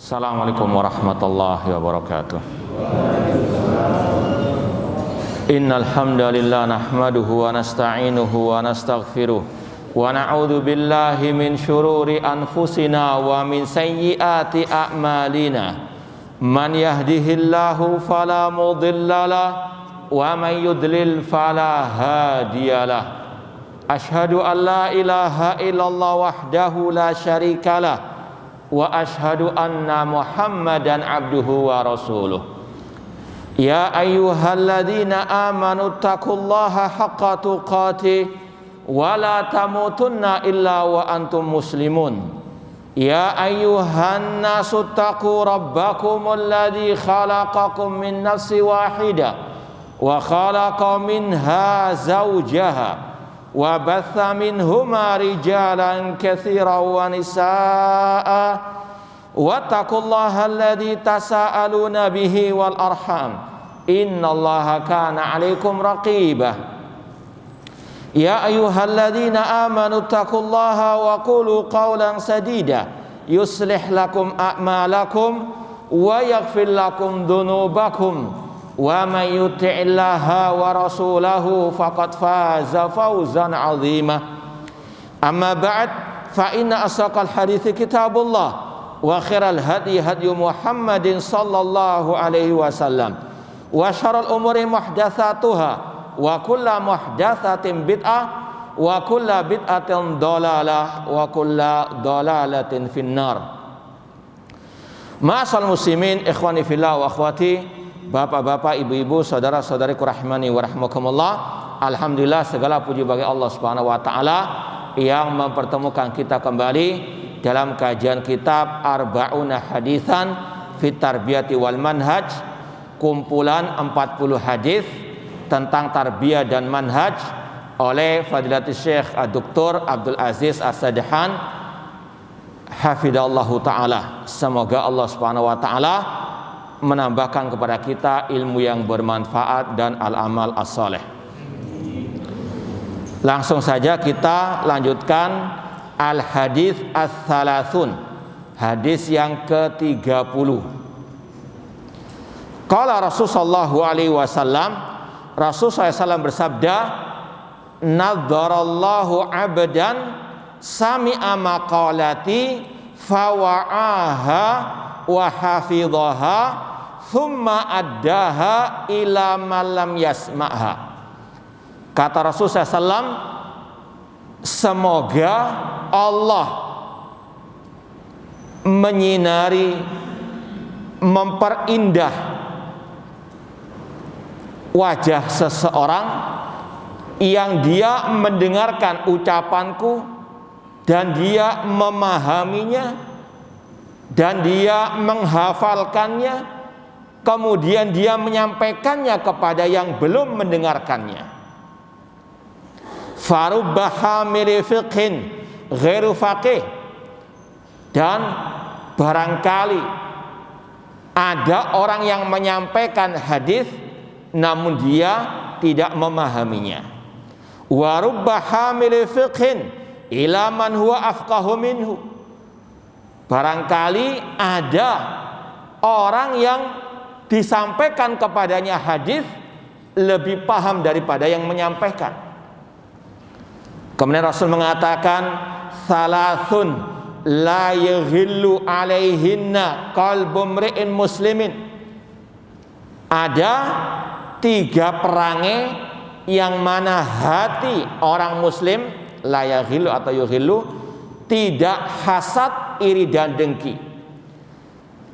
Assalamualaikum warahmatullahi wabarakatuh. Innal hamdalillah nahmaduhu wa nasta'inuhu wa nastaghfiruh wa na'udzu billahi min syururi anfusina wa min sayyiati a'malina. Man yahdihillahu fala mudhillalah wa man yudlil fala hadiyalah. Asyhadu an la ilaha illallah wahdahu la syarikalah wa asyhadu anna Muhammadan abduhu wa rasuluh. Ya ayyuhalladzina amanu taqullaha haqqa tuqatih wa la tamutunna illa wa antum muslimun. Ya ayyuhan nasu taqu rabbakumul ladzi khalaqakum min nafsin wahidah wa khalaqa minha zawjaha wa batha minhuma rijalan katsiran wa nisaa'a wattaqullaha alladzi tasaaluna bihi wal arham innallaha kana 'alaikum raqibah. Ya ayyuhalladzina amanu taqullaha wa qulu qawlan sadida yuslih lakum a'malakum wa yaghfir lakum dhunubakum wa may yuti'illaha wa rasulahu faqad faza fawzan 'azima. Amma ba'd, fa inna asaqal hadithi kitabullah wa khairal hadi hadi Muhammadin sallallahu alaihi wasallam wa syarrul umuri muhdatsatuha wa kullu muhdatsatin bid'ah wa kullu bid'atin dhalalah wa kullu dhalalatin finnar. Ma'asal muslimin, ikhwani fillah wa akhwati, bapak-bapak, ibu-ibu, saudara-saudariku rahimani wa rahmakumullah. Alhamdulillah, segala puji bagi Allah Subhanahu wa taala yang mempertemukan kita kembali dalam kajian kitab Arba'una Haditsan fit Tarbiyati wal Manhaj, kumpulan 40 hadis tentang tarbiyah dan manhaj oleh Fadilatul Syekh Dr. Abdul Aziz As-Sadhan hafidhallahu taala. Semoga Allah Subhanahu wa taala menambahkan kepada kita ilmu yang bermanfaat dan al-amal as-saleh. Langsung saja kita lanjutkan al-hadits ats-tsalasun, hadis yang ke-30. Qala Rasulullah sallallahu alaihi wasallam, Rasul SAW bersabda, nadzarallahu abdan sami'a maqalati fawa'aha wa hafidhaha thumma addaha ila man lam yasma'ha. Kata Rasulullah SAW, semoga Allah menyinari, memperindah wajah seseorang yang dia mendengarkan ucapanku dan dia memahaminya dan dia menghafalkannya, kemudian dia menyampaikannya kepada yang belum mendengarkannya. Farubba hamili fiqhin ghairu faqih, dan barangkali ada orang yang menyampaikan hadis namun dia tidak memahaminya. Wa rubba hamili fiqhin ila man huwa afqahu minhu, barangkali ada orang yang disampaikan kepadanya hadis lebih paham daripada yang menyampaikan. Kemudian Rasul mengatakan, salasun la yaghillu alaihinna qalbu mri'in muslimin. Ada 3 perangai yang mana hati orang muslim, la yaghillu atau yughillu, tidak hasad, iri dan dengki.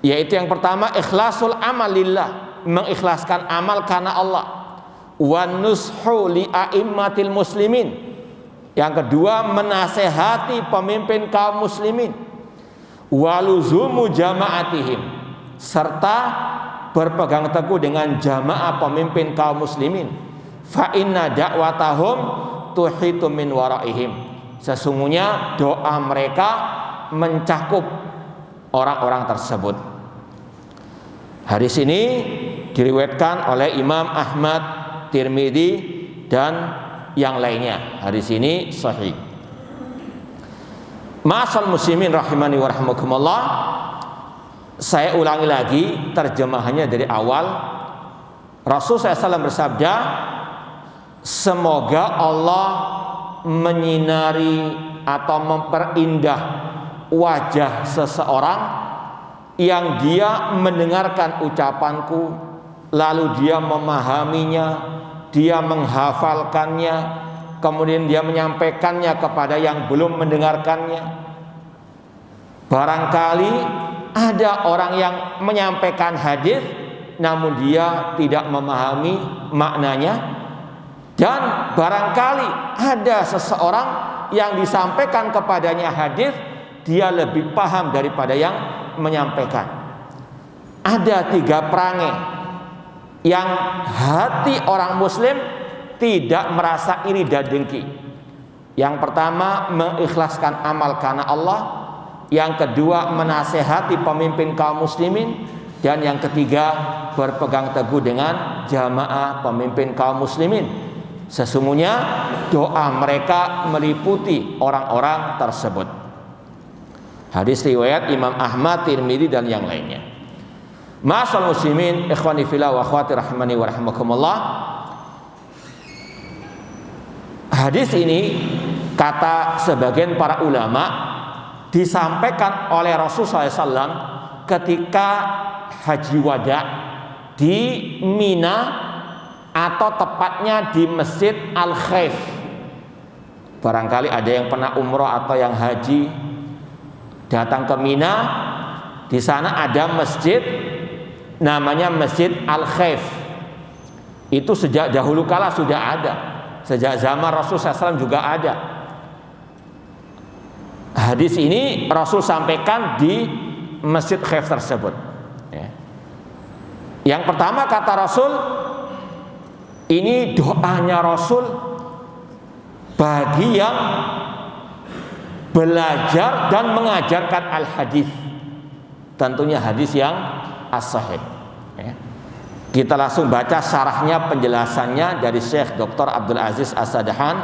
Yaitu yang pertama, ikhlasul amal lillah, mengikhlaskan amal karena Allah. Wa nushu li a'immatil muslimin. Yang kedua, menasehati pemimpin kaum muslimin. Wa luzumu jama'atihim, serta berpegang teguh dengan jamaah pemimpin kaum muslimin. Fa inna da'watahum tuhitu min waraihim, sesungguhnya doa mereka mencakup orang-orang tersebut. Hadis ini diriwayatkan oleh Imam Ahmad, Tirmidzi dan yang lainnya. Hadis ini sahih. Ma'asal muslimin rahimani wa rahimakumullah. Saya ulangi lagi terjemahannya dari awal. Rasul SAW bersabda, semoga Allah menyinari atau memperindah wajah seseorang yang dia mendengarkan ucapanku, lalu dia memahaminya, dia menghafalkannya, kemudian dia menyampaikannya kepada yang belum mendengarkannya. Barangkali ada orang yang menyampaikan hadis namun dia tidak memahami maknanya, dan barangkali ada seseorang yang disampaikan kepadanya hadis dia lebih paham daripada yang menyampaikan. Ada 3 perangai yang hati orang muslim tidak merasa iri dan dengki. Yang pertama, mengikhlaskan amal karena Allah. Yang kedua, menasehati pemimpin kaum muslimin. Dan yang ketiga, berpegang teguh dengan jamaah pemimpin kaum muslimin. Sesungguhnya doa mereka meliputi orang-orang tersebut. Hadis riwayat Imam Ahmad, Tirmidzi dan yang lainnya. Ma'asal muslimin, ikhwani fillah wa akhwati rahimani wa rahimakumullah. Hadis ini kata sebagian para ulama disampaikan oleh Rasulullah SAW ketika haji wada di Mina, atau tepatnya di Masjid Al-Khaif. Barangkali ada yang pernah umroh atau yang haji datang ke Mina, di sana ada masjid namanya Masjid Al-Khaif. Itu sejak dahulu kala sudah ada, sejak zaman Rasul SAW juga ada. Hadis ini Rasul sampaikan di Masjid Khaif tersebut. Yang pertama kata Rasul, ini doanya Rasul bagi yang belajar dan mengajarkan al-hadis, tentunya hadis yang as-sahih. Kita langsung baca syarahnya, penjelasannya dari Syekh Dr. Abdul Aziz As-Sadahan.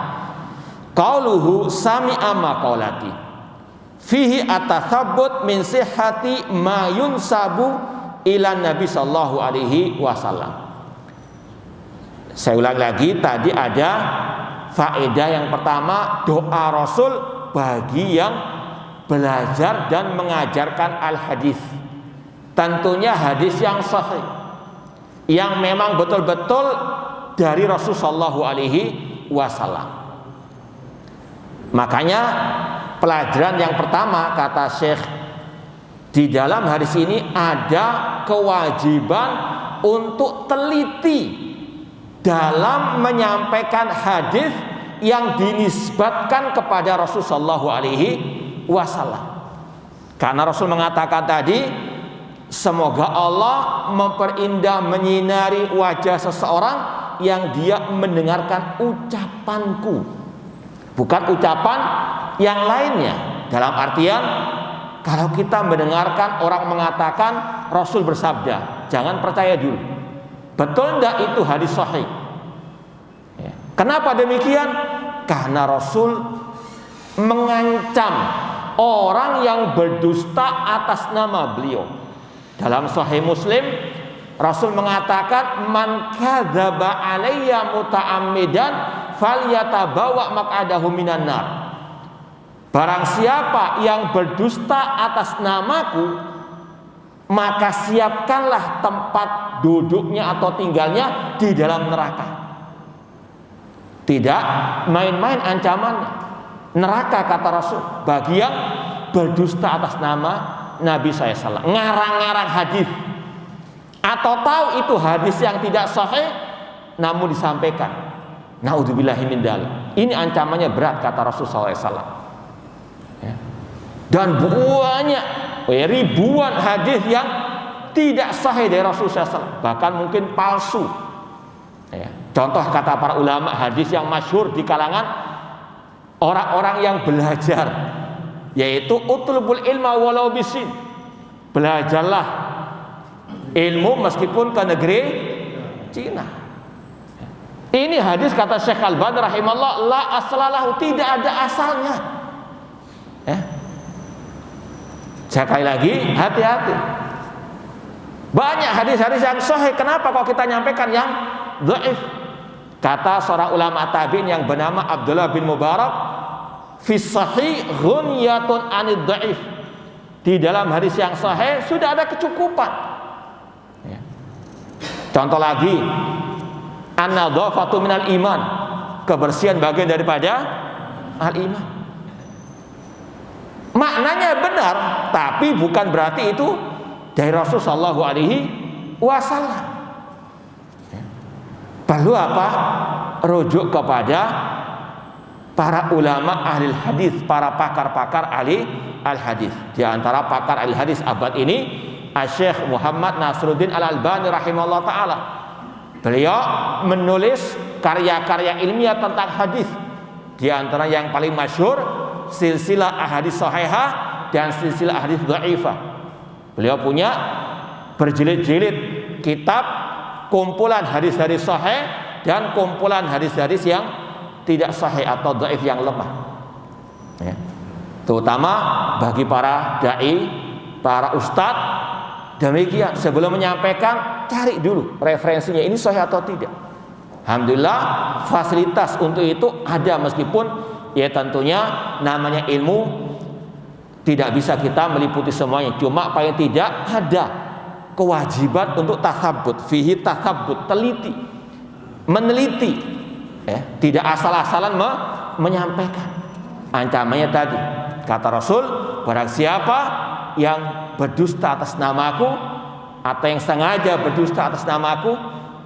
Qauluhu sami'a maqalati fihi atathabbut min sihhati ma yunsabu ila Nabi sallallahu alaihi wasallam. Saya ulang lagi, tadi ada faedah yang pertama, doa Rasul bagi yang belajar dan mengajarkan al-hadis. Tentunya hadis yang sahih, yang memang betul-betul dari Rasul sallallahu alaihi wasallam. Makanya pelajaran yang pertama kata Syekh, di dalam hadis ini ada kewajiban untuk teliti dalam menyampaikan hadis yang dinisbatkan kepada Rasul sallallahu alaihi wasallam. Karena Rasul mengatakan tadi, semoga Allah memperindah, menyinari wajah seseorang yang dia mendengarkan ucapanku, bukan ucapan yang lainnya. Dalam artian, kalau kita mendengarkan orang mengatakan Rasul bersabda, jangan percaya dulu. Betul enggak itu hadis sahih? Kenapa demikian? Karena Rasul mengancam orang yang berdusta atas nama beliau. Dalam Sahih Muslim, Rasul mengatakan, man kadzaba alayya muta'ammidan falyatabawa maq'adahu minan nar. Barang siapa yang berdusta atas namaku, maka siapkanlah tempat duduknya atau tinggalnya di dalam neraka. Tidak main-main ancamannya. Neraka kata Rasul bagi yang berdusta atas nama Nabi SAW, ngarang-ngarang hadis, atau tahu itu hadis yang tidak sahih namun disampaikan. Naudzubillahi min dzalik. Ini ancamannya berat kata Rasul SAW. Dan banyak ribuan hadis yang tidak sahih dari Rasul SAW, bahkan mungkin palsu. Contoh kata para ulama, hadis yang masyhur di kalangan orang-orang yang belajar, yaitu utlubul ilma walau bisin. Belajarlah ilmu meskipun ke negeri Cina. Ini hadis kata Syekh Al-Albani rahimahullah, la aslalahu, tidak ada asalnya. Sekali lagi, hati-hati. Banyak hadis-hadis yang sahih, kenapa kok kita nyampaikan yang dhaif? Kata seorang ulama tabi'in yang bernama Abdullah bin Mubarak, fi sahih ghunyatun anid dhaif. Di dalam hadis yang sahih sudah ada kecukupan. Ya. Contoh lagi, an-nadhafatu minal iman, kebersihan bagian daripada al-iman. Maknanya benar, tapi bukan berarti itu dari Rasulullah sallallahu alaihi wasallam. Perlu apa? Rujuk kepada para ulama ahli hadis, para pakar-pakar ahli al-hadis. Di antara pakar ahli hadis abad ini, Syekh Muhammad Nasruddin Al-Albani rahimahullah taala. Beliau menulis karya-karya ilmiah tentang hadis. Di antara yang paling masyhur silsilah ahadits sahihah dan silsilah ahadits dhaifah. Beliau punya berjilid-jilid kitab kumpulan hadis-hadis sahih dan kumpulan hadis-hadis yang tidak sahih atau dhaif yang lemah. Ya. Terutama bagi para dai, para ustadz. Demikian, sebelum menyampaikan cari dulu referensinya ini sahih atau tidak. Alhamdulillah fasilitas untuk itu ada, meskipun ya tentunya namanya ilmu tidak bisa kita meliputi semuanya. Cuma paling tidak ada kewajiban untuk tasabbut, fihi tasabbut, teliti, meneliti, ya, tidak asal-asalan menyampaikan. Ancamannya tadi kata Rasul, barang siapa yang berdusta atas namaku atau yang sengaja berdusta atas namaku,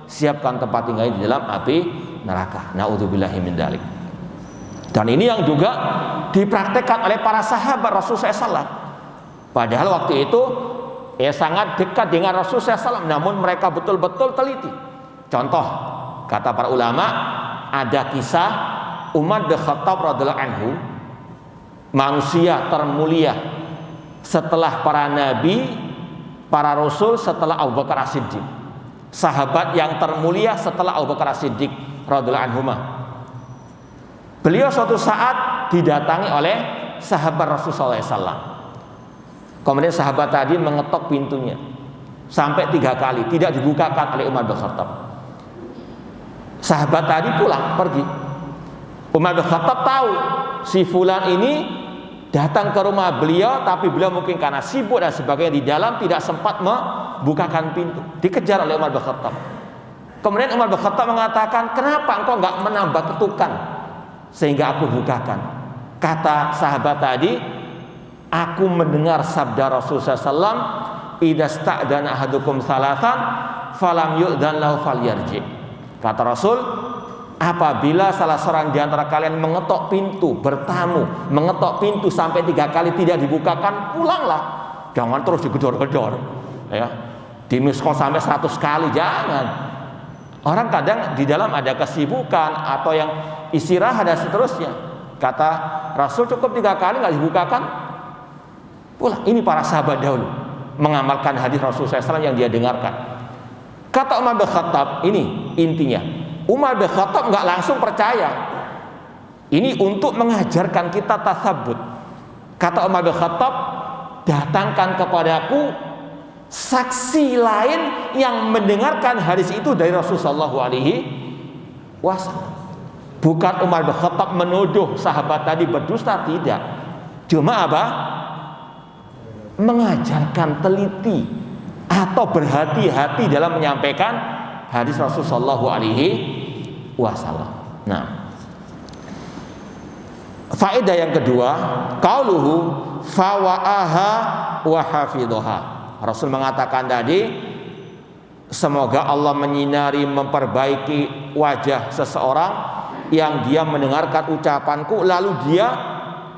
siapkan tempat tinggalnya di dalam api neraka. Naudzubillahi min dzalik. Dan ini yang juga dipraktekkan oleh para sahabat Rasulullah SAW. Padahal waktu itu sangat dekat dengan Rasulullah SAW, namun mereka betul-betul teliti. Contoh, kata para ulama, ada kisah Umar bin Khattab radhiyallahu anhu, manusia termulia setelah para nabi, para rasul, setelah Abu Bakar As-Siddiq, sahabat yang termulia setelah Abu Bakar As-Siddiq radhiyallahu anhu. Beliau suatu saat didatangi oleh sahabat Rasulullah SAW. Kemudian sahabat tadi mengetok pintunya sampai 3 kali, tidak dibukakan oleh Umar bin Khattab. Sahabat tadi pulang, pergi. Umar bin Khattab tahu si fulan ini datang ke rumah beliau, tapi beliau mungkin karena sibuk dan sebagainya di dalam tidak sempat membukakan pintu. Dikejar oleh Umar bin Khattab. Kemudian Umar bin Khattab mengatakan, kenapa engkau enggak menambah ketukan sehingga aku bukakan? Kata sahabat tadi, aku mendengar sabda Rasulullah SAW, idza sta'dana ahadukum salasan falam yu'dan lahu falyarji. Kata Rasul, apabila salah seorang di antara kalian mengetok pintu, bertamu, mengetok pintu sampai 3 kali tidak dibukakan, pulanglah. Jangan terus digedor-gedor, ya. Dimiskol sampai 100 kali, jangan. Orang kadang di dalam ada kesibukan atau yang istirahat dan seterusnya. Kata Rasul, cukup 3 kali nggak dibukakan, pulang. Ini para sahabat dahulu mengamalkan hadis Rasulullah SAW yang dia dengarkan. Kata Umar bin Khattab, ini intinya. Umar bin Khattab nggak langsung percaya. Ini untuk mengajarkan kita tasabbut. Kata Umar bin Khattab, datangkan kepadaku saksi lain yang mendengarkan hadis itu dari Rasulullah SAW. Bukan Umar bin Khattab menuduh sahabat tadi berdusta, tidak. Cuma apa? Mengajarkan teliti atau berhati-hati dalam menyampaikan hadis Rasulullah SAW. Nah, faedah yang kedua, qauluhu fawa'aha wa hafidhaha. Rasul mengatakan tadi, semoga Allah menyinari, memperbaiki wajah seseorang yang dia mendengarkan ucapanku lalu dia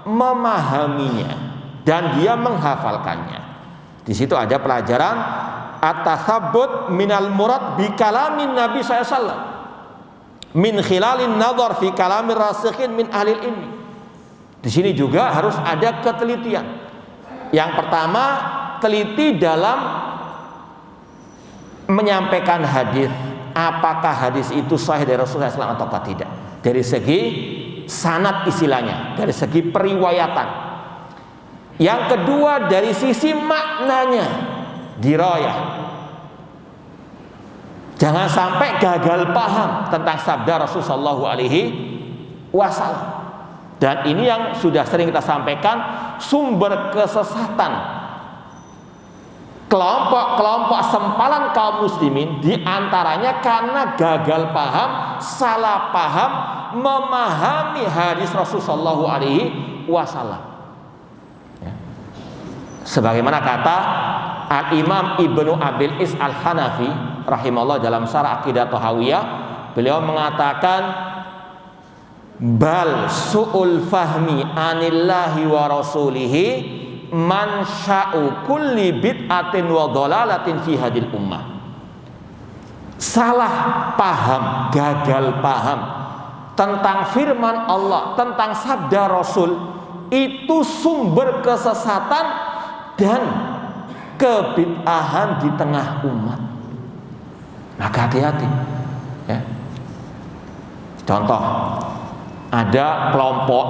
memahaminya dan dia menghafalkannya. Di situ ada pelajaran at-tathabbut minal murad bi kalamin Nabi SAW, min khilalin nadhar fi kalamir rasikhin min ahlil ilmi. Di sini juga harus ada ketelitian. Yang pertama, teliti dalam menyampaikan hadis. Apakah hadis itu sahih dari Rasulullah SAW atau tidak? Dari segi sanad istilahnya, dari segi periwayatan. Yang kedua dari sisi maknanya, dirayah. Jangan sampai gagal paham tentang sabda Rasulullah Shallallahu Alaihi Wasallam. Dan ini yang sudah sering kita sampaikan, sumber kesesatan kelompok-kelompok sempalan kaum muslimin diantaranya karena gagal paham, salah paham, memahami hadis Rasulullah Shallallahu Alaihi Wasallam. Sebagaimana kata Al-Imam Ibnu Abil Is Al-Hanafi rahimahullah dalam Syarah Aqidah Thahawiyah, beliau mengatakan bal su'ul fahmi anillahi wa rasulihi mansya'u kulli bid'atin wa dhalalatin fi hadil ummah. Salah paham, gagal paham tentang firman Allah, tentang sabda Rasul, itu sumber kesesatan dan kebid'ahan di tengah umat. Maka hati-hati ya. Contoh, ada kelompok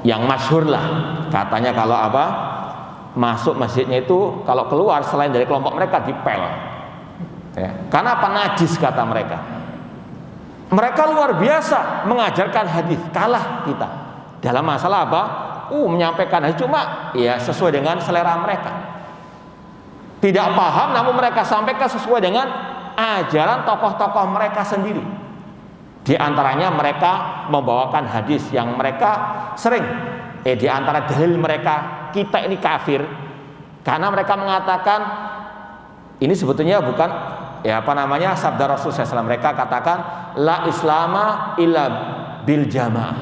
yang masyhur lah, katanya kalau apa, masuk masjidnya itu kalau keluar selain dari kelompok mereka dipel ya. Karena apa? Najis kata mereka. Mereka luar biasa mengajarkan hadis, kalah kita dalam masalah apa? Menyampaikan hadis, cuma ya sesuai dengan selera mereka. Tidak paham, namun mereka sampaikan sesuai dengan ajaran tokoh-tokoh mereka sendiri. Di antaranya mereka membawakan hadis yang mereka sering di antara dalil mereka, kita ini kafir, karena mereka mengatakan ini sebetulnya bukan sabda Rasul SAW. Mereka katakan la islama illa bil jamaah,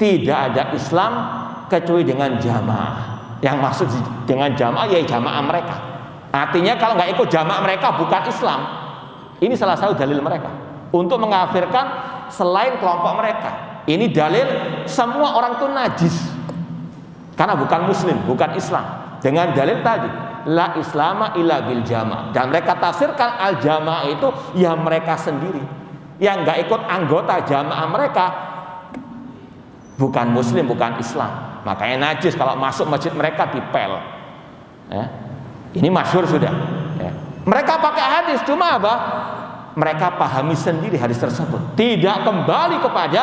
tidak ada Islam kecuali dengan jamaah. Yang maksud dengan jamaah ya jamaah mereka. Artinya kalau nggak ikut jamaah mereka bukan Islam. Ini salah satu dalil mereka untuk mengkafirkan selain kelompok mereka. Ini dalil semua orang itu najis karena bukan muslim, bukan Islam. Dengan dalil tadi la islama illa bil jamaah, dan mereka tafsirkan al jamaah itu ya mereka sendiri. Yang nggak ikut anggota jamaah mereka bukan muslim, bukan Islam. Makanya najis, kalau masuk masjid mereka dipel ya. Ini masyhur sudah ya. Mereka pakai hadis, cuma apa? Mereka pahami sendiri hadis tersebut, tidak kembali kepada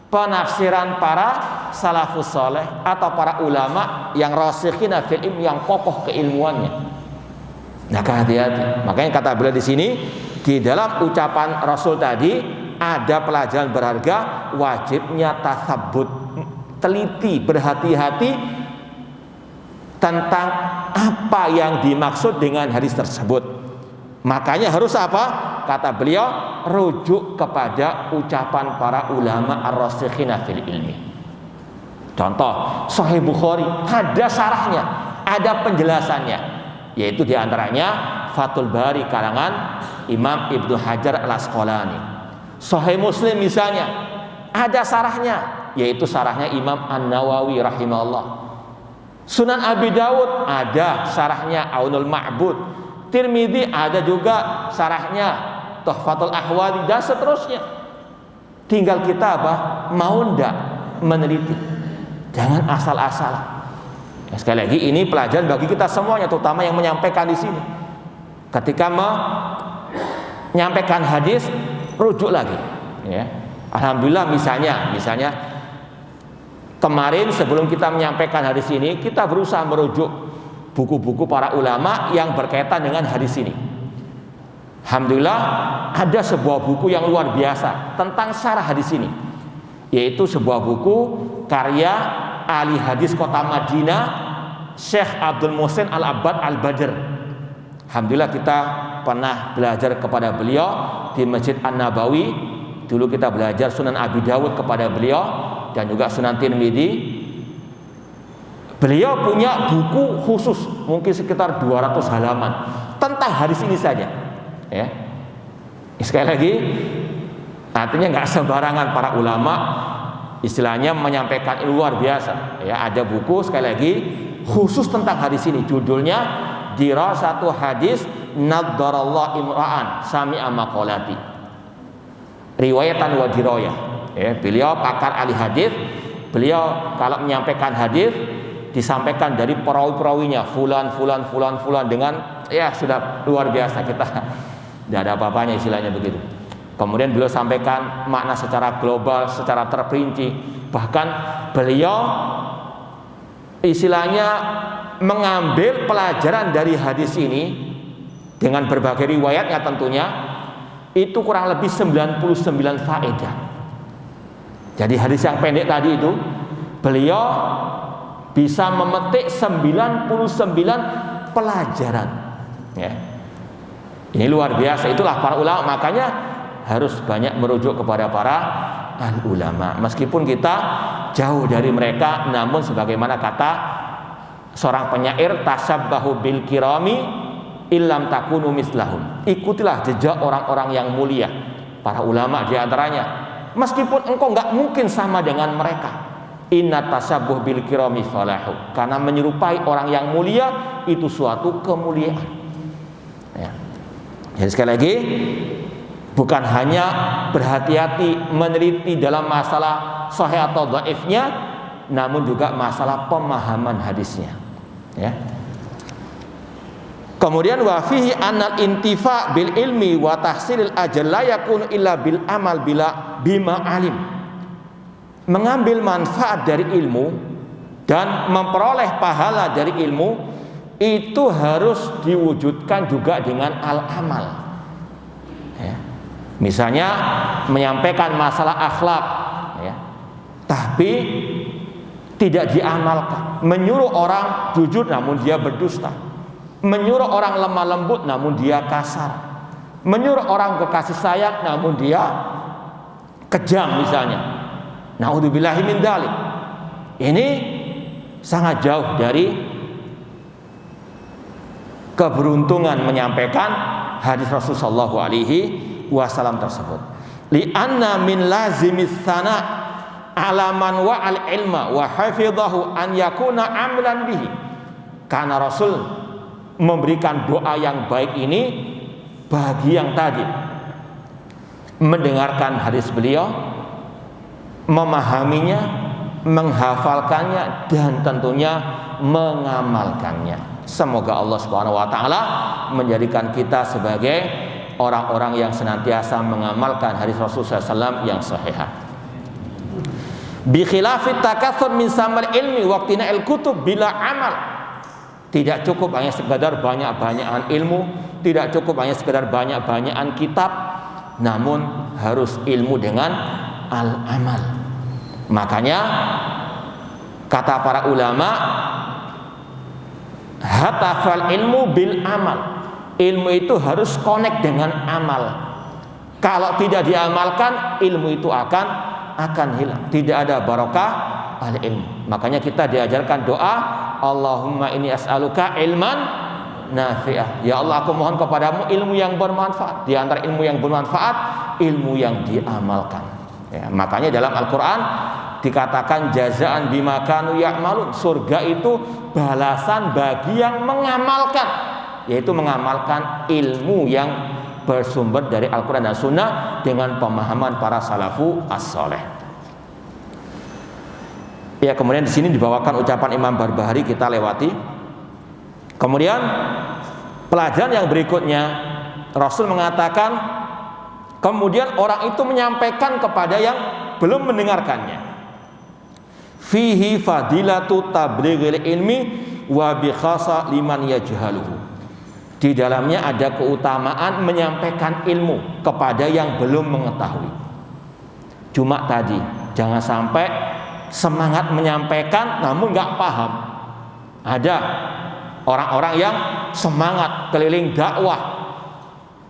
penafsiran para salafus soleh atau para ulama yang rasikhina fil ilm, yang kokoh keilmuannya. Nah, hati-hati. Makanya kata beliau di sini, di dalam ucapan Rasul tadi ada pelajaran berharga, wajibnya tasabbut, teliti, berhati-hati tentang apa yang dimaksud dengan hadis tersebut. Makanya harus apa? Kata beliau, rujuk kepada ucapan para ulama ar-rasikhina fil ilmi. Contoh, Sahih Bukhari ada syarahnya, ada penjelasannya, yaitu diantaranya Fathul Bari karangan Imam Ibnu Hajar Al-Asqalani. Sahih Muslim misalnya ada syarahnya, yaitu syarahnya Imam An-Nawawi rahimahullah. Sunan Abi Dawud ada syarahnya Aunul Ma'bud. Tirmidzi ada juga syarahnya Tuhfatul Ahwadi, dan seterusnya. Tinggal kita apa? Mau ndak meneliti, jangan asal-asalan. Ya, sekali lagi ini pelajaran bagi kita semuanya, terutama yang menyampaikan di sini. Ketika menyampaikan hadis, rujuk lagi. Ya. Alhamdulillah misalnya kemarin sebelum kita menyampaikan hadis ini, kita berusaha merujuk buku-buku para ulama yang berkaitan dengan hadis ini. Alhamdulillah ada sebuah buku yang luar biasa tentang syarah hadis ini, yaitu sebuah buku karya ahli hadis kota Madinah, Syekh Abdul Muhsin Al-Abbad Al-Badr. Alhamdulillah kita pernah belajar kepada beliau di Masjid An-Nabawi. Dulu kita belajar Sunan Abi Dawud kepada beliau dan juga Sunan Tirmidzi. Beliau punya buku khusus mungkin sekitar 200 halaman tentang hadis ini saja ya. Sekali lagi, artinya nggak sembarangan para ulama istilahnya menyampaikan luar biasa ya. Ada buku sekali lagi khusus tentang hadis ini, judulnya Dirasatu Hadis Naddarallahu Imra'an Sami'a Maqalati, riwayatan wa dirayah ya. Beliau pakar ahli hadis. Beliau kalau menyampaikan hadis disampaikan dari perawi-perawinya fulan dengan ya sudah luar biasa. Kita Tidak ada apa-apanya istilahnya begitu. Kemudian beliau sampaikan makna secara global, secara terperinci. Bahkan beliau istilahnya mengambil pelajaran dari hadis ini dengan berbagai riwayatnya tentunya, itu kurang lebih 99 faedah. Jadi hadis yang pendek tadi itu beliau bisa memetik 99 pelajaran, ya. Ini luar biasa. Itulah para ulama, makanya harus banyak merujuk kepada para al-ulama. Meskipun kita jauh dari mereka, namun sebagaimana kata seorang penyair, tasabbahu bil kirami illam takunu mislahum. Ikutilah jejak orang-orang yang mulia, para ulama di antaranya. Meskipun engkau nggak mungkin sama dengan mereka. Inna tasabbuh bil kirami falahu. Karena menyerupai orang yang mulia itu suatu kemuliaan. Ya. Jadi sekali lagi, bukan hanya berhati-hati meneliti dalam masalah sahih atau dhaifnya, namun juga masalah pemahaman hadisnya. Ya. Kemudian wa fihi anal intifa bil ilmi wa tahsilil ajal la yakunu illa bil amal bila bima alim. Mengambil manfaat dari ilmu dan memperoleh pahala dari ilmu itu harus diwujudkan juga dengan al-amal. Ya. Misalnya menyampaikan masalah akhlak, ya, tapi tidak diamalkan. Menyuruh orang jujur namun dia berdusta. Menyuruh orang lemah lembut namun dia kasar. Menyuruh orang berkasih sayang namun dia kejam misalnya. Na'udzubillahi min dzalik. Ini sangat jauh dari keberuntungan menyampaikan hadis Rasulullah sallallahu alaihi wasallam tersebut. Li'anna min lazimis sana ala man wa'al ilma wa hafidhahu an yakuna amilan bihi. Karena Rasul memberikan doa yang baik ini bagi yang tadi mendengarkan hadis beliau, memahaminya, menghafalkannya, dan tentunya mengamalkannya. Semoga Allah Subhanahu wa taala menjadikan kita sebagai orang-orang yang senantiasa mengamalkan hadis Rasulullah SAW yang sahih. Bi khilafit takatsur min samal ilmi waqtina al kutub bila amal. Tidak cukup hanya sekadar banyak-banyakan ilmu, tidak cukup hanya sekadar banyak-banyakan kitab, namun harus ilmu dengan al-amal. Makanya kata para ulama, hatafal ilmu bil amal. Ilmu itu harus connect dengan amal. Kalau tidak diamalkan, ilmu itu akan hilang. Tidak ada barokah al-ilmu. Makanya kita diajarkan doa, Allahumma inni as'aluka ilman nafi'ah. Ya Allah, aku mohon kepadamu ilmu yang bermanfaat. Di antara ilmu yang bermanfaat, ilmu yang diamalkan. Ya, makanya dalam Al-Quran dikatakan jazaan bima kanu ya'malun. Surga itu balasan bagi yang mengamalkan, yaitu mengamalkan ilmu yang bersumber dari Al-Quran dan Sunnah dengan pemahaman para salafu as-soleh. Ya, kemudian di sini dibawakan ucapan Imam Barbahari, kita lewati. Kemudian pelajaran yang berikutnya, Rasul mengatakan, kemudian orang itu menyampaikan kepada yang belum mendengarkannya. Fihi fadilatu tablighil ilmi wa bi khassa liman yajhaluhu. Di dalamnya ada keutamaan menyampaikan ilmu kepada yang belum mengetahui. Cuma tadi, jangan sampai semangat menyampaikan namun nggak paham. Ada orang-orang yang semangat keliling dakwah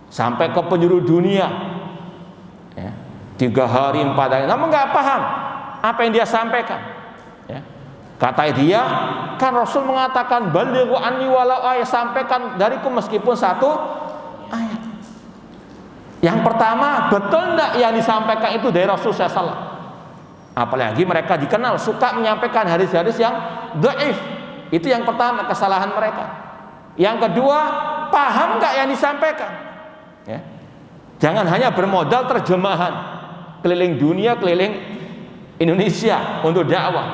sampai ke penjuru dunia, ya, 3 hari 4 hari, namun nggak paham apa yang dia sampaikan. Ya. Kata dia, kan Rasul mengatakan balighu anni walau ayat, sampaikan dariku meskipun 1 ayat. Yang pertama, betul enggak yang disampaikan itu dari Rasul SAW? Apalagi mereka dikenal suka menyampaikan hadis-hadis yang dhaif. Itu yang pertama, kesalahan mereka. Yang kedua, paham enggak yang disampaikan? Ya. Jangan hanya bermodal terjemahan keliling dunia, keliling Indonesia untuk dakwah.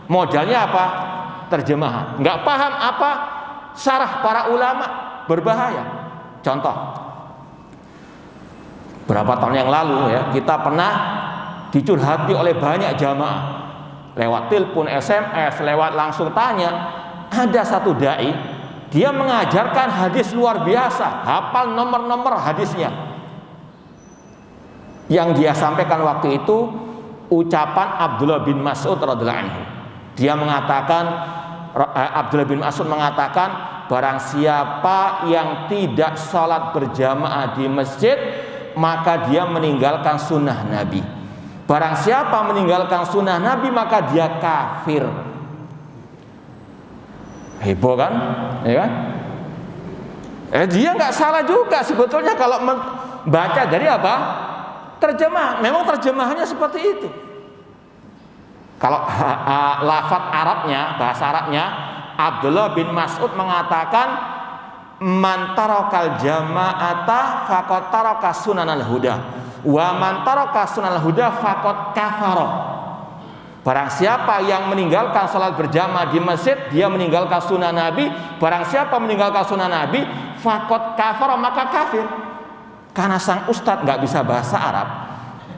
Modalnya apa? Terjemahan. Enggak paham apa syarah para ulama, berbahaya. Contoh, Berapa tahun yang lalu ya, kita pernah dicurhati oleh banyak jamaah lewat telepon, SMS, lewat langsung tanya. Ada satu dai, dia mengajarkan hadis luar biasa, hafal nomor-nomor hadisnya. Yang dia sampaikan waktu itu ucapan Abdullah bin Mas'ud radhiyallahu anhu. Dia mengatakan, Abdullah bin Mas'ud mengatakan, barang siapa yang tidak sholat berjamaah di masjid, maka dia meninggalkan sunnah Nabi. Barang siapa meninggalkan sunnah Nabi, maka dia kafir. Heboh kan? Ya kan? Dia nggak salah juga sebetulnya kalau membaca dari apa? Terjemah. Memang terjemahannya seperti itu. Kalau lafaz Arabnya, bahasa Arabnya, Abdullah bin Mas'ud mengatakan, man tarakal jama'ata faqad taraka sunanal huda wa man taraka sunanal huda faqad kafara. Barang siapa yang meninggalkan salat berjamaah di masjid, dia meninggalkan sunnah Nabi. Barang siapa meninggalkan sunnah Nabi, faqad kafara, maka kafir. Karena sang ustadz nggak bisa bahasa Arab,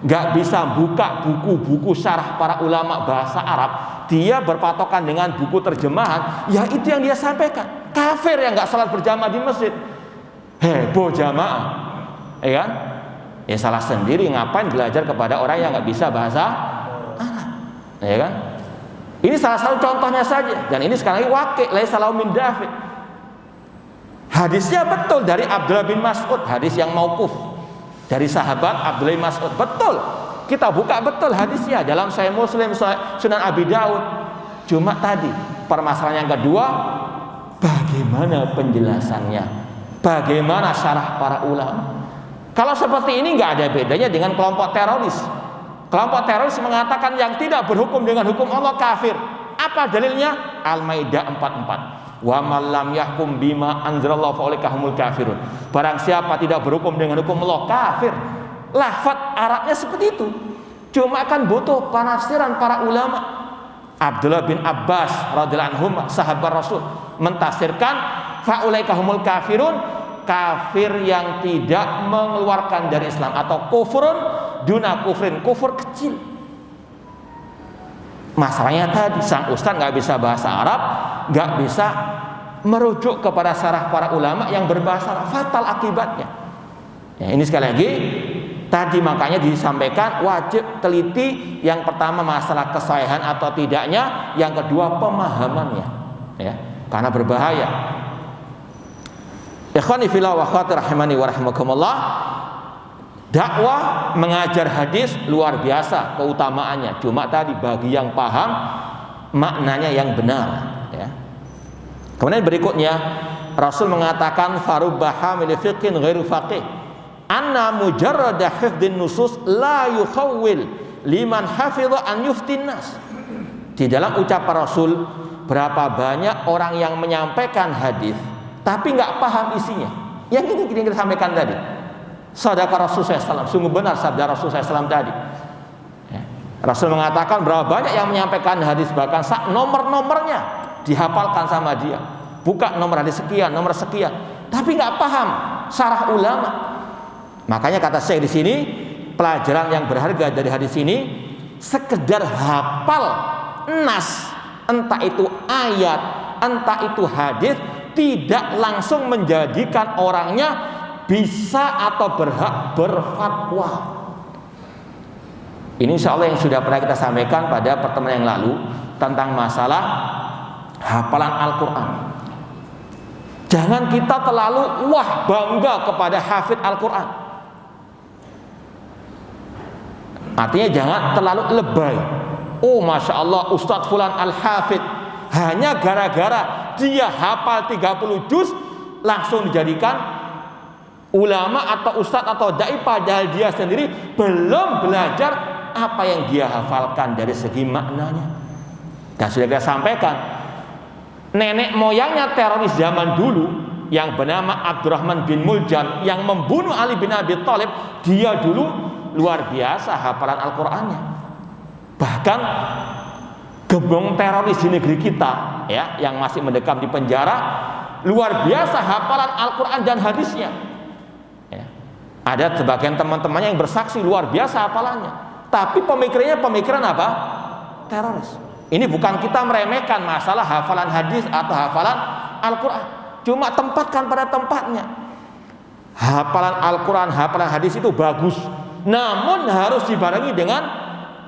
nggak bisa buka buku-buku syarah para ulama bahasa Arab, dia berpatokan dengan buku terjemahan, ya itu yang dia sampaikan. Kafir yang nggak salat berjamaah di masjid. Heboh jamaah, ya kan? Ya salah sendiri, ngapain belajar kepada orang yang nggak bisa bahasa Arab, ya kan? Ini salah satu contohnya saja, dan ini sekali lagi waqi' laisa lahu min dafi'. Hadisnya betul dari Abdullah bin Mas'ud, hadis yang mauquf dari sahabat Abdullah bin Mas'ud, betul. Kita buka betul hadisnya dalam Sahih Muslim, Sunan Abi Daud. Cuma tadi permasalahan yang kedua, bagaimana penjelasannya? Bagaimana syarah para ulama? Kalau seperti ini nggak ada bedanya dengan kelompok teroris. Kelompok teroris mengatakan yang tidak berhukum dengan hukum Allah kafir. Apa dalilnya? Al-Maidah 44. Wa man lam yahkum bima anzalallahu fa ulaika humul kafirun. Barang siapa tidak berhukum dengan hukum Allah, kafir. Lafaz Arabnya seperti itu. Cuma kan butuh penafsiran para ulama. Abdullah bin Abbas radhiyallahu anhu, sahabat Rasul, mentafsirkan fa ulaika humul kafirun, kafir yang tidak mengeluarkan dari Islam, atau kufrun duna kufrin, kufur kecil. Masalahnya tadi sang ustaz nggak bisa bahasa Arab, nggak bisa merujuk kepada syarah para ulama yang berbahasa Arab, fatal akibatnya. Ya, ini sekali lagi tadi makanya disampaikan wajib teliti, yang pertama masalah kesahihan atau tidaknya, yang kedua pemahamannya, ya, karena berbahaya. Ikhwani fillah wa akhwati rahimani wa rahimakumullah. Dakwah mengajar hadis luar biasa keutamaannya. Cuma tadi bagi yang paham maknanya yang benar, ya. Kemudian berikutnya Rasul mengatakan farubba hamil fiqhin ghairu faqih, anna mujarrada hifdhin nusus la yukhawwil liman hafidha an yuftin nas. Di dalam ucapan Rasul, berapa banyak orang yang menyampaikan hadis tapi nggak paham isinya. Yang ini kita sampaikan tadi. Sadaqah Rasulullah SAW, sungguh benar sabda Rasulullah SAW tadi. Ya. Rasul mengatakan berapa banyak yang menyampaikan hadis, bahkan nomor-nomornya dihafalkan sama dia. Buka nomor hadis sekian, nomor sekian, tapi nggak paham syarah ulama. Makanya kata saya di sini, pelajaran yang berharga dari hadis ini, sekedar hafal nas, entah itu ayat, entah itu hadis, tidak langsung menjadikan orangnya bisa atau berhak berfatwa. Ini insya Allah yang sudah pernah kita sampaikan pada pertemuan yang lalu tentang masalah hafalan Al-Quran. Jangan kita terlalu bangga kepada hafid Al-Quran. Artinya jangan terlalu lebay. Oh Masya Allah Ustadz Fulan Al-Hafid, hanya gara-gara dia hafal 30 juz langsung dijadikan ulama atau ustadz atau dai, padahal dia sendiri belum belajar apa yang dia hafalkan dari segi maknanya. Dan sudah kita sampaikan, nenek moyangnya teroris zaman dulu yang bernama Abdurrahman bin Muljam yang membunuh Ali bin Abi Thalib, dia dulu luar biasa hafalan Al-Qur'annya. Bahkan gembong teroris di negeri kita, ya, yang masih mendekam di penjara, luar biasa hafalan Al-Qur'an dan hadisnya. Ada sebagian teman-temannya yang bersaksi luar biasa hafalannya, tapi pemikirannya pemikiran apa? Teroris. Ini bukan kita meremehkan masalah hafalan hadis atau hafalan Al-Quran, cuma tempatkan pada tempatnya. Hafalan Al-Quran, hafalan hadis itu bagus, namun harus dibarengi dengan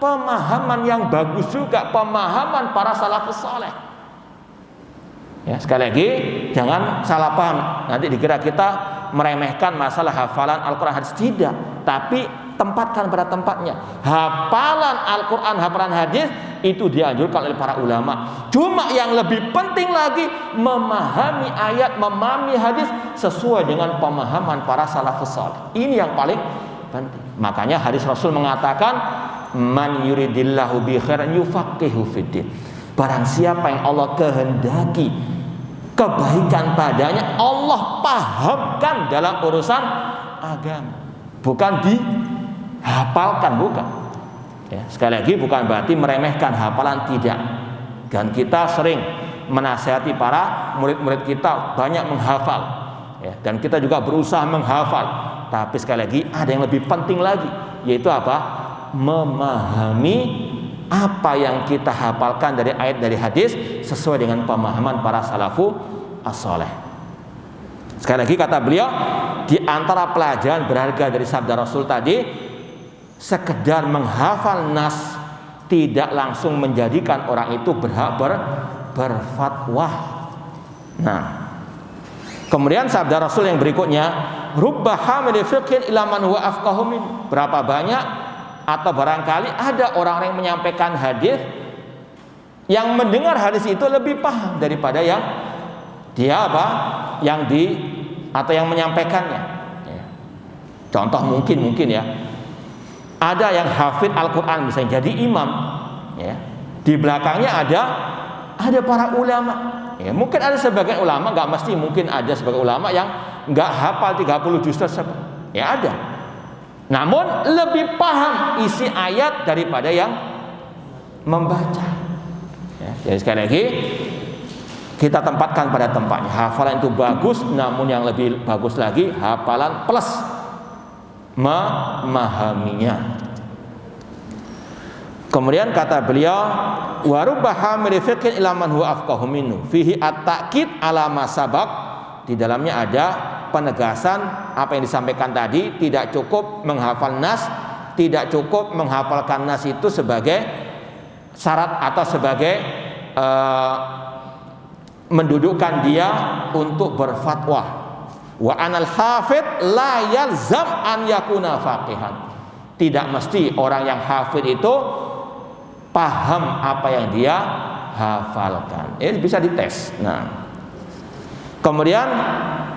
pemahaman yang bagus juga, pemahaman para salafus saleh. Ya, sekali lagi jangan salah paham, nanti dikira kita meremehkan masalah hafalan Al-Quran hadis. Tidak, tapi tempatkan pada tempatnya. Hafalan Al-Quran, hafalan hadis itu dianjurkan oleh para ulama. Cuma yang lebih penting lagi memahami ayat, memahami hadis sesuai dengan pemahaman para salafus saleh. Ini yang paling penting. Makanya hadis Rasul mengatakan, man yuridillahu bi khairan yufaqihu fiddin. Barang siapa yang Allah kehendaki kebaikan padanya, Allah pahamkan dalam urusan agama. Bukan dihafalkan, bukan. Ya, sekali lagi bukan berarti meremehkan hafalan, tidak. Dan kita sering menasihati para murid-murid kita banyak menghafal. Ya, dan kita juga berusaha menghafal. Tapi sekali lagi ada yang lebih penting lagi, yaitu apa? Memahami apa yang kita hafalkan dari ayat, dari hadis sesuai dengan pemahaman para salafus as-saleh. Sekali lagi kata beliau, di antara pelajaran berharga dari sabda Rasul tadi, sekedar menghafal nas tidak langsung menjadikan orang itu berhak berfatwa. Nah, kemudian sabda Rasul yang berikutnya, rubba hamil fiqhin ila man huwa afqahu min. Berapa banyak atau barangkali ada orang yang menyampaikan hadis, yang mendengar hadis itu lebih paham daripada yang dia apa? Atau yang menyampaikannya. Ya. Contoh mungkin ya, ada yang hafid Al-Quran misalnya jadi imam, ya. Di belakangnya ada para ulama. Ya, mungkin ada sebagian ulama, nggak mesti, mungkin ada sebagian ulama yang nggak hafal 30 juz tersebut. Ya ada. Namun lebih paham isi ayat daripada yang membaca. Ya, jadi sekali lagi kita tempatkan pada tempatnya. Hafalan itu bagus, namun yang lebih bagus lagi hafalan plus memahaminya. Kemudian kata beliau, wa rubba hamil fiqhin ila man huwa afqahu minhu fihi at-ta'kid ala ma sabaq. Di dalamnya ada penegasan apa yang disampaikan tadi. Tidak cukup menghafal nas, tidak cukup menghafalkan nas itu sebagai syarat atau sebagai mendudukkan dia untuk berfatwa. Wa anal hafid la yalzam an yakuna faqihan. Tidak mesti orang yang hafid itu paham apa yang dia hafalkan. Ini bisa dites. Nah, kemudian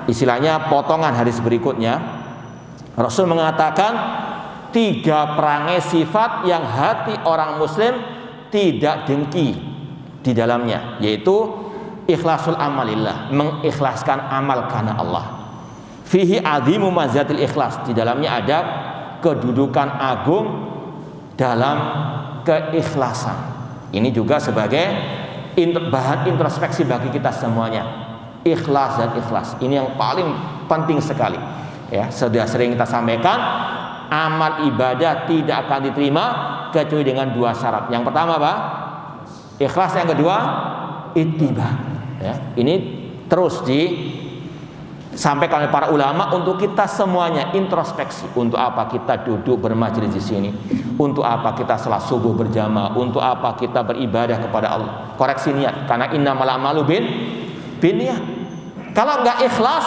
istilahnya potongan hadis berikutnya, Rasul mengatakan 3 perangai sifat yang hati orang muslim tidak dengki di dalamnya, yaitu ikhlasul amalillah, mengikhlaskan amal karena Allah. Fihi azimu mazatil ikhlas, di dalamnya ada kedudukan agung dalam keikhlasan. Ini juga sebagai bahan introspeksi bagi kita semuanya. Ikhlas dan ikhlas ini yang paling penting sekali. Ya, sudah sering kita sampaikan, amal ibadah tidak akan diterima kecuali dengan 2 syarat. Yang pertama apa? Ikhlas. Yang kedua, ittiba. Ya, ini terus disampaikan oleh para ulama untuk kita semuanya introspeksi. Untuk apa kita duduk bermajelis di sini? Untuk apa kita salat subuh berjamaah? Untuk apa kita beribadah kepada Allah? Koreksi niat, karena innamal a'malu binniyat. Kalau enggak ikhlas,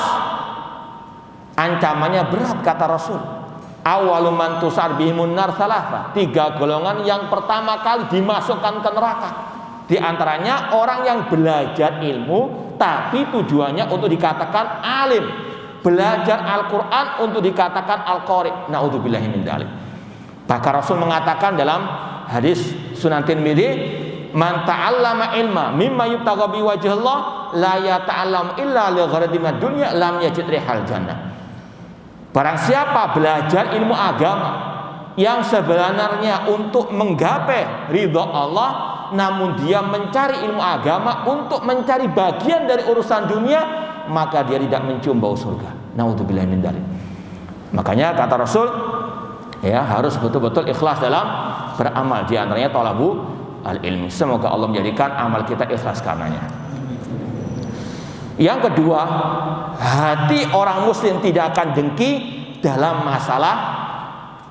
ancamannya berat kata Rasul. Awwalu man tusar bihimun nar thalatha. 3 golongan yang pertama kali dimasukkan ke neraka. Di antaranya orang yang belajar ilmu tapi tujuannya untuk dikatakan alim, belajar Al-Quran untuk dikatakan Al-Qari. Na'udzubillahi min dzalik. Bahkan Rasul mengatakan dalam hadis Sunan Tirmidzi, man ta'allama ilma mimma yubtagha bi wajhillah la yata'allam illa li gharadin dunya lam yajid rihal jannah. Barang siapa belajar ilmu agama yang sebenarnya untuk menggapai ridha Allah, namun dia mencari ilmu agama untuk mencari bagian dari urusan dunia, maka dia tidak mencium bau surga. Na'udzubillahi min dzalik. Makanya kata Rasul, ya harus betul-betul ikhlas dalam beramal. Di antaranya talabu al-ilmi. Semoga Allah menjadikan amal kita ikhlas karenanya. Yang kedua, hati orang muslim tidak akan dengki dalam masalah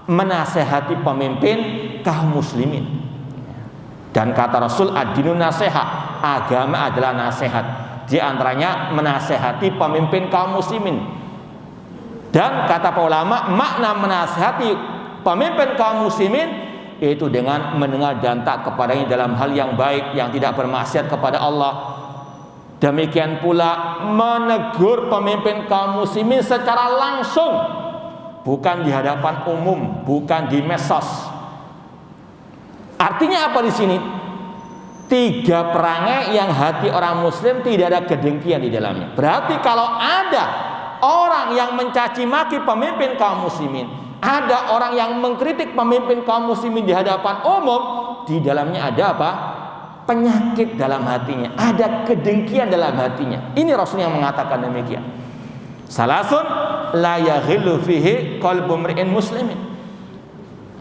menasehati pemimpin kaum muslimin. Dan kata Rasul, ad-dinun nasihat, agama adalah nasihat. Di antaranya menasehati pemimpin kaum muslimin. Dan kata para ulama, makna menasihati pemimpin kaum muslimin yaitu dengan mendengar dan taat kepadanya dalam hal yang baik, yang tidak bermaksiat kepada Allah. Demikian pula menegur pemimpin kaum muslimin secara langsung, bukan di hadapan umum, bukan di medsos. Artinya apa di sini? 3 perangai yang hati orang muslim tidak ada kedengkian di dalamnya. Berarti kalau ada orang yang mencaci maki pemimpin kaum muslimin, ada orang yang mengkritik pemimpin kaum muslimin di hadapan umum, di dalamnya ada apa? Penyakit dalam hatinya, ada kedengkian dalam hatinya. Ini Rasul yang mengatakan demikian. Salasun la yaghillu fihi qalbu mri'in muslimin.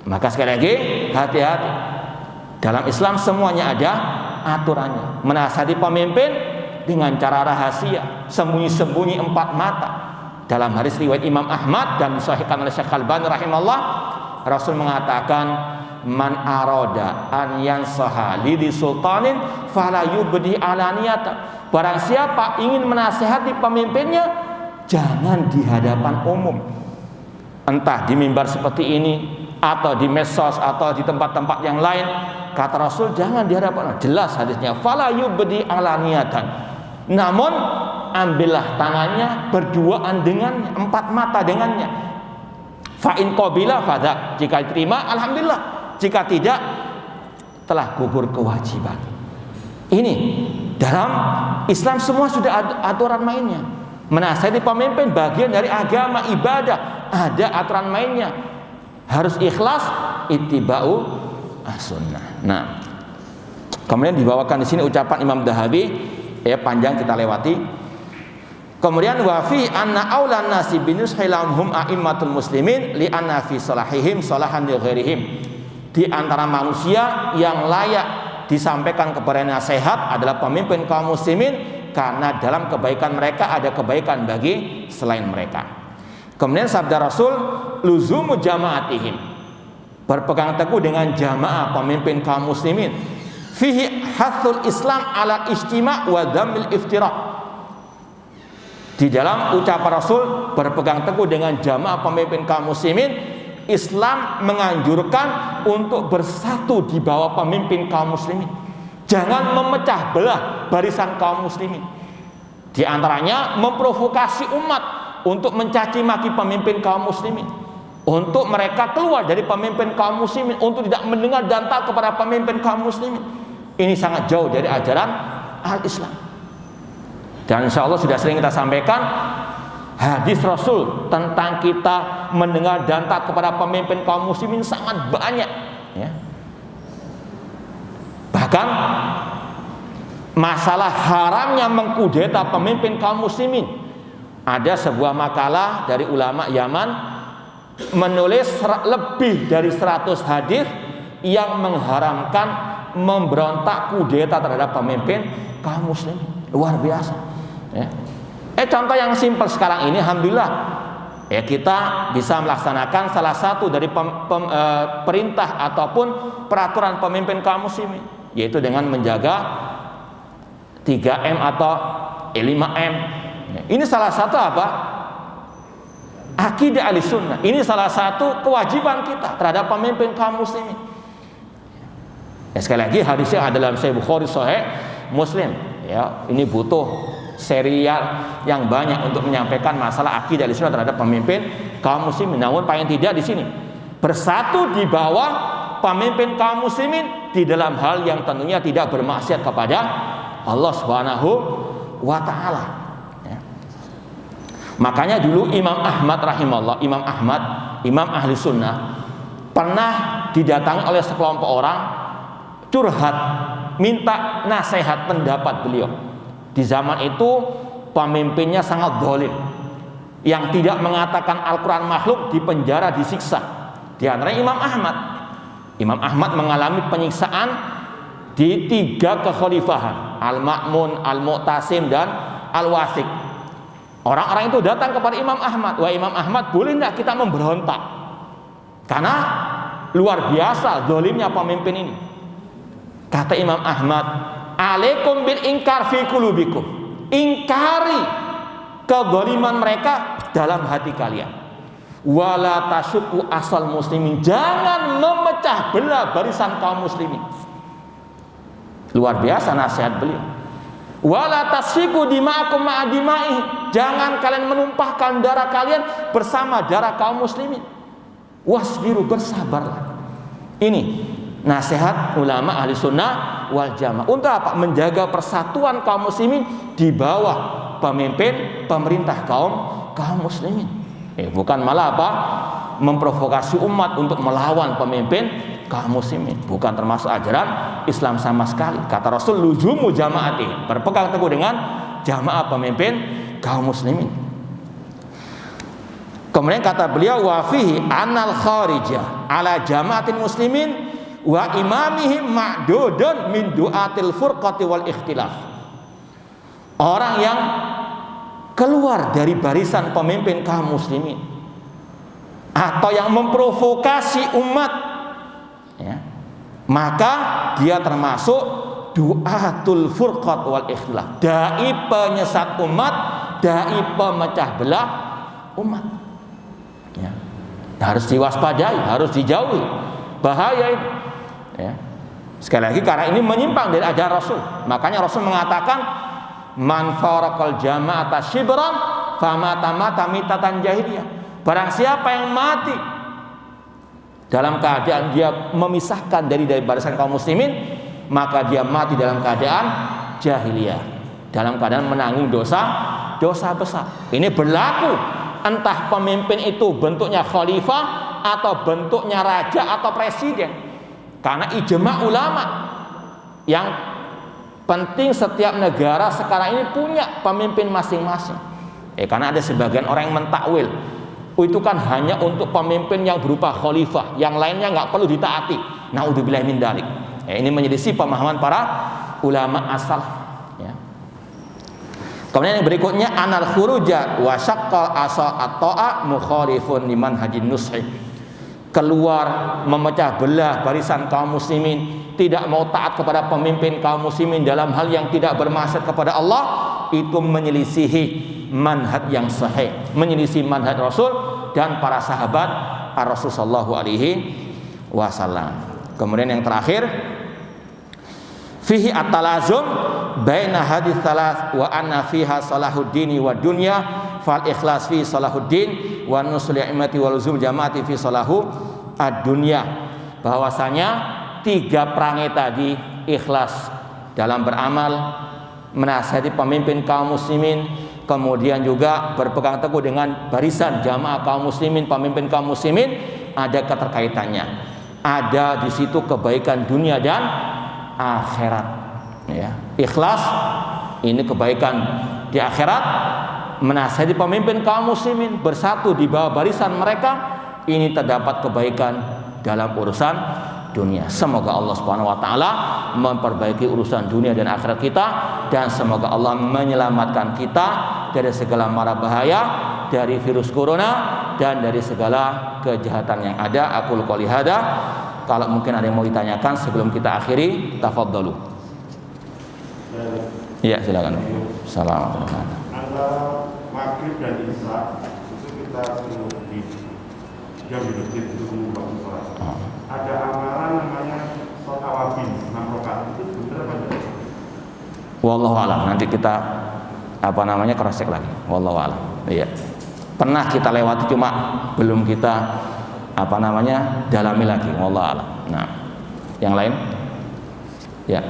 Maka sekali lagi, hati-hati. Dalam Islam semuanya ada aturannya. Menasihati pemimpin dengan cara rahasia, sembunyi-sembunyi 4 mata. Dalam hadis riwayat Imam Ahmad dan disahihkan oleh Syekh Al-Albani rahimahullah, Rasul mengatakan, man aroda an yansaha li sultanin fala yubdi alaniyata. Barang siapa ingin menasihati pemimpinnya, jangan di hadapan umum, entah di mimbar seperti ini atau di medsos atau di tempat-tempat yang lain. Kata Rasul, jangan di hadapan. Jelas hadisnya, fala yubdi alaniyatan. Namun ambillah tangannya berduaan dengannya, 4 mata dengannya. Fa in qabila fadha, jika diterima alhamdulillah, jika tidak telah gugur kewajiban. Ini dalam Islam semua sudah ada aturan mainnya. Menasihati pemimpin bagian dari agama, ibadah, ada aturan mainnya. Harus ikhlas, ittiba'u as-sunnah. Nah, kemudian dibawakan di sini ucapan Imam Dahabi, ya panjang kita lewati. Kemudian wa fi anna aulan nasi binushilahum a'immatul muslimin li anna fi salahihim salahan li ghairihim. Di antara manusia yang layak disampaikan kepada nasihat adalah pemimpin kaum muslimin, karena dalam kebaikan mereka ada kebaikan bagi selain mereka. Kemudian sabda Rasul, luzumu jamaatihim, berpegang teguh dengan jamaah pemimpin kaum muslimin. Fihi hathul Islam ala ijtima' wa dhammil iftiraq. Di dalam ucapan Rasul berpegang teguh dengan jamaah pemimpin kaum muslimin, Islam menganjurkan untuk bersatu di bawah pemimpin kaum muslimin. Jangan memecah belah barisan kaum muslimin. Di antaranya memprovokasi umat untuk mencaci maki pemimpin kaum muslimin, untuk mereka keluar dari pemimpin kaum muslimin, untuk tidak mendengar dan taat kepada pemimpin kaum muslimin. Ini sangat jauh dari ajaran al-Islam. Dan insya Allah sudah sering kita sampaikan hadis Rasul tentang kita mendengar dan taat kepada pemimpin kaum muslimin sangat banyak, ya. Bahkan masalah haramnya mengkudeta pemimpin kaum muslimin, ada sebuah makalah dari ulama Yaman menulis lebih dari 100 hadis yang mengharamkan memberontak kudeta terhadap pemimpin kaum muslimin. Luar biasa, ya. Contoh yang simpel sekarang ini, alhamdulillah, ya, kita bisa melaksanakan salah satu dari perintah ataupun peraturan pemimpin kaum muslimin, yaitu dengan menjaga 3M atau 5M. Ini salah satu apa? Akidah Ahlussunnah. Ini salah satu kewajiban kita terhadap pemimpin kaum muslimin. Ya, sekali lagi hadisnya adalah Sahih Bukhari, Sahih Muslim. Ya, ini butuh serial yang banyak untuk menyampaikan masalah akidah Ahlussunnah terhadap pemimpin kaum muslimin. Namun paling tidak di sini bersatu di bawah pemimpin kaum muslimin di dalam hal yang tentunya tidak bermaksiat kepada Allah Subhanahu wa taala, ya. Makanya dulu Imam Ahmad rahimahullah, Imam Ahlussunnah, pernah didatangi oleh sekelompok orang curhat, minta nasihat pendapat beliau. Di zaman itu pemimpinnya sangat zalim, yang tidak mengatakan Al-Quran makhluk dipenjara, disiksa. Di antaranya Imam Ahmad. Imam Ahmad mengalami penyiksaan di 3 kekhalifahan, Al-Ma'mun, Al-Mu'tasim, dan Al-Wasik. Orang-orang itu datang kepada Imam Ahmad, wah Imam Ahmad, boleh tidak kita memberontak? Karena luar biasa zalimnya pemimpin ini. Kata Imam Ahmad, alaikum bil inkar fi qulubikum. Ingkari kezaliman mereka dalam hati kalian. Wala tasyuku asal muslimin. Jangan memecah belah barisan kaum muslimin. Luar biasa nasihat beliau. Wala tasfiku dima'akum ma'adima'ih. Jangan kalian menumpahkan darah kalian bersama darah kaum muslimin. Wasbiru, bersabarlah. Ini nasihat ulama ahli sunnah wal jamaah. Untuk apa? Menjaga persatuan kaum muslimin di bawah pemimpin pemerintah kaum muslimin. Bukan malah apa? Memprovokasi umat untuk melawan pemimpin kaum muslimin. Bukan termasuk ajaran Islam sama sekali. Kata Rasul, luzumu jamaati, berpegang teguh dengan jamaah pemimpin kaum muslimin. Kemudian kata beliau, wa fihi anal kharijah ala jamaatin muslimin wa imamihim ma'dudun min du'atil furqati wal ikhtilaf. Orang yang keluar dari barisan pemimpin kaum muslimin atau yang memprovokasi umat, ya, maka dia termasuk du'atul furqat wal ikhtilaf, dai penyesat umat, dai pemecah belah umat. Ya, harus diwaspadai, harus dijauhi, bahaya itu. Ya. Sekali lagi, karena ini menyimpang dari ajaran Rasul. Makanya Rasul mengatakan, man faraqal jama'ata shibran famata mata mitatan jahiliyah. Barang siapa yang mati dalam keadaan dia memisahkan dari barisan kaum muslimin, maka dia mati dalam keadaan jahiliyah, dalam keadaan menanggung dosa besar. Ini berlaku entah pemimpin itu bentuknya khalifah atau bentuknya raja atau presiden. Karena ijma ulama, yang penting setiap negara sekarang ini punya pemimpin masing-masing. Karena ada sebagian orang yang mentakwil, itu kan hanya untuk pemimpin yang berupa khalifah, yang lainnya nggak perlu ditaati. Naudzubillah min dzalik. Ini menyelisih pemahaman para ulama asal. Ya. Kemudian yang berikutnya, anal khuruja wa syaqqal asa at-ta'a mukhalifun liman hajin nushi. Keluar memecah belah barisan kaum muslimin, tidak mau taat kepada pemimpin kaum muslimin dalam hal yang tidak bermaksud kepada Allah, itu menyelisihi manhaj yang sahih, menyelisihi manhaj Rasul dan para sahabat Rasul sallallahu alaihi wasallam. Kemudian yang terakhir, fihi at-talazum baina hadits salas wa anna fiha salahuddin wa dunya fal ikhlas fi salahuddin wa nusul immati wal luzum jamaati fi salahu ad-dunya. Bahwasanya 3 perangai tadi, ikhlas dalam beramal, menasihati pemimpin kaum muslimin, kemudian juga berpegang teguh dengan barisan jamaah kaum muslimin, pemimpin kaum muslimin, ada keterkaitannya. Ada di situ kebaikan dunia dan akhirat. Ya. Ikhlas ini kebaikan di akhirat, menasihati pemimpin kaum muslimin, bersatu di bawah barisan mereka, ini terdapat kebaikan dalam urusan dunia. Semoga Allah Subhanahu wa taala memperbaiki urusan dunia dan akhirat kita, dan semoga Allah menyelamatkan kita dari segala mara bahaya, dari virus corona dan dari segala kejahatan yang ada. Aku qouli hada. Kalau mungkin ada yang mau ditanyakan sebelum kita akhiri, tafadhalu. Iya, silakan. Assalamualaikum. Antara maghrib dan isya itu kita suruh di jam di masjid untuk mengubah sholat. Ada amalan namanya sholat awabin 6 rakaat, itu benar apa tidak? Wallahu a'lam. Nanti kita cross check lagi. Wallahu a'lam. Iya. Pernah kita lewati, cuma belum kita dalami lagi. Wallahu a'lam. Nah, yang lain? Ya.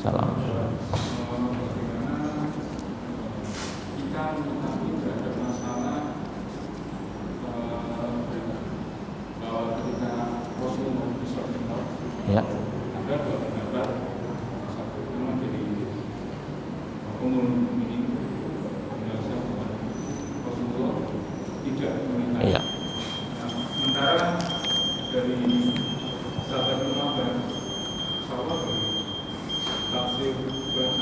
Salam. Ya. Ada 2 pendapat, satu itu menjadi hukum ini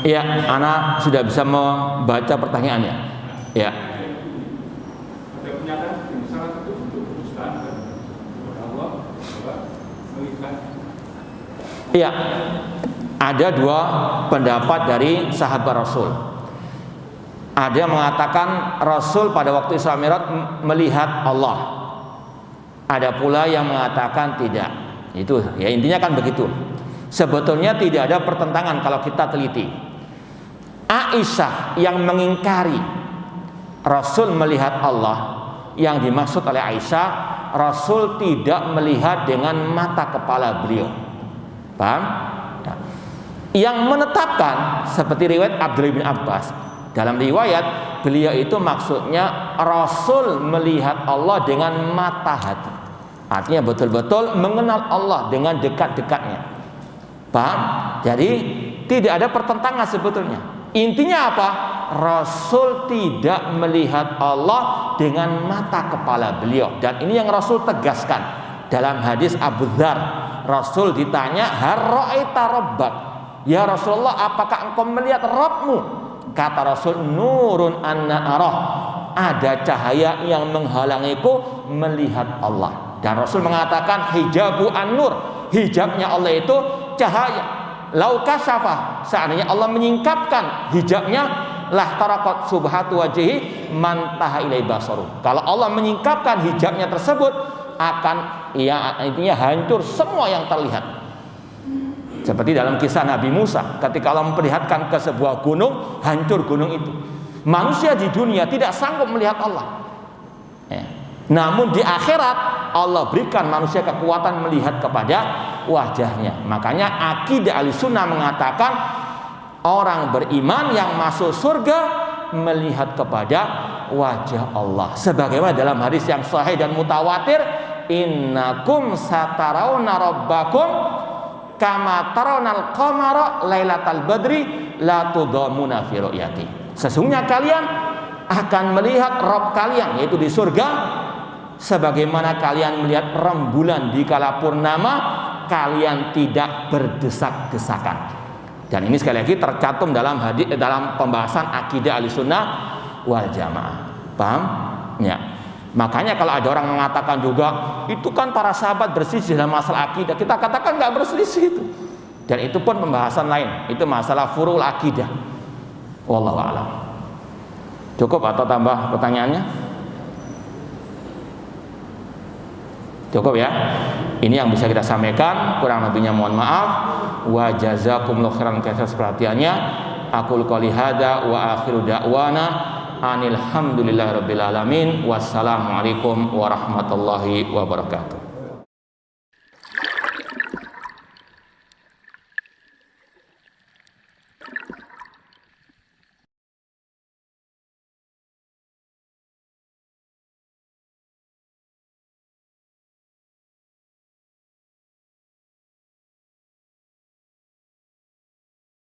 Iya, Ana sudah bisa membaca pertanyaannya. Ya. Ada pernyataan yang salah satu bentuk kedustaan kepada Allah bahwa melihat. Iya. Ada dua pendapat dari sahabat Rasul. Ada yang mengatakan Rasul pada waktu Isra Mi'raj melihat Allah. Ada pula yang mengatakan tidak. Itu ya, intinya kan begitu. Sebetulnya tidak ada pertentangan kalau kita teliti. Aisyah yang mengingkari Rasul melihat Allah, yang dimaksud oleh Aisyah, Rasul tidak melihat dengan mata kepala beliau. Paham? Nah, yang menetapkan seperti riwayat Abdullah bin Abbas, dalam riwayat beliau itu maksudnya Rasul melihat Allah dengan mata hati. Artinya betul-betul mengenal Allah dengan dekat-dekatnya. Paham? Jadi tidak ada pertentangan sebetulnya. Intinya apa? Rasul tidak melihat Allah dengan mata kepala beliau. Dan ini yang Rasul tegaskan dalam hadis Abu Dzar. Rasul ditanya, "Har ra'aita rabbak?" Ya Rasulullah, apakah engkau melihat Rabbmu? Kata Rasul, "Nurun anna arah." Ada cahaya yang menghalangiku melihat Allah. Dan Rasul mengatakan, "Hijabu an-nur." Hijabnya Allah itu cahaya. Lau kasyafa, seandainya Allah menyingkapkan hijabnya, lah tarakot subhatu wajhi man taha ilai basaru. Kalau Allah menyingkapkan hijabnya tersebut, akan ya intinya hancur semua yang terlihat. Seperti dalam kisah Nabi Musa, ketika Allah memperlihatkan ke sebuah gunung, hancur gunung itu. Manusia di dunia tidak sanggup melihat Allah. Namun di akhirat Allah berikan manusia kekuatan melihat kepada wajahnya. Makanya akidah Ahlussunnah mengatakan orang beriman yang masuk surga melihat kepada wajah Allah. Sebagaimana dalam hadis yang sahih dan mutawatir, innakum satarawna rabbakum kama tarawnal qamara lailatal badri la tudamuna fi ru'yati. Sesungguhnya kalian akan melihat Rabb kalian, yaitu di surga, sebagaimana kalian melihat rembulan di kala purnama, kalian tidak berdesak-desakan. Dan ini sekali lagi tercantum dalam hadis, dalam pembahasan akidah Ahlussunnah wal Jamaah. Paham? Ya. Makanya kalau ada orang mengatakan juga itu kan para sahabat berselisih dalam masalah akidah, kita katakan nggak berselisih itu. Dan itu pun pembahasan lain. Itu masalah furul akidah. Wallahu a'lam. Cukup atau tambah pertanyaannya? Cukup ya. Ini yang bisa kita sampaikan, kurang lebihnya mohon maaf. Wa jazakumullahu khairan atas perhatiannya. Aqul qouli hada wa akhiru da'wana anil hamdulillahirabbil alamin. Wassalamualaikum warahmatullahi wabarakatuh.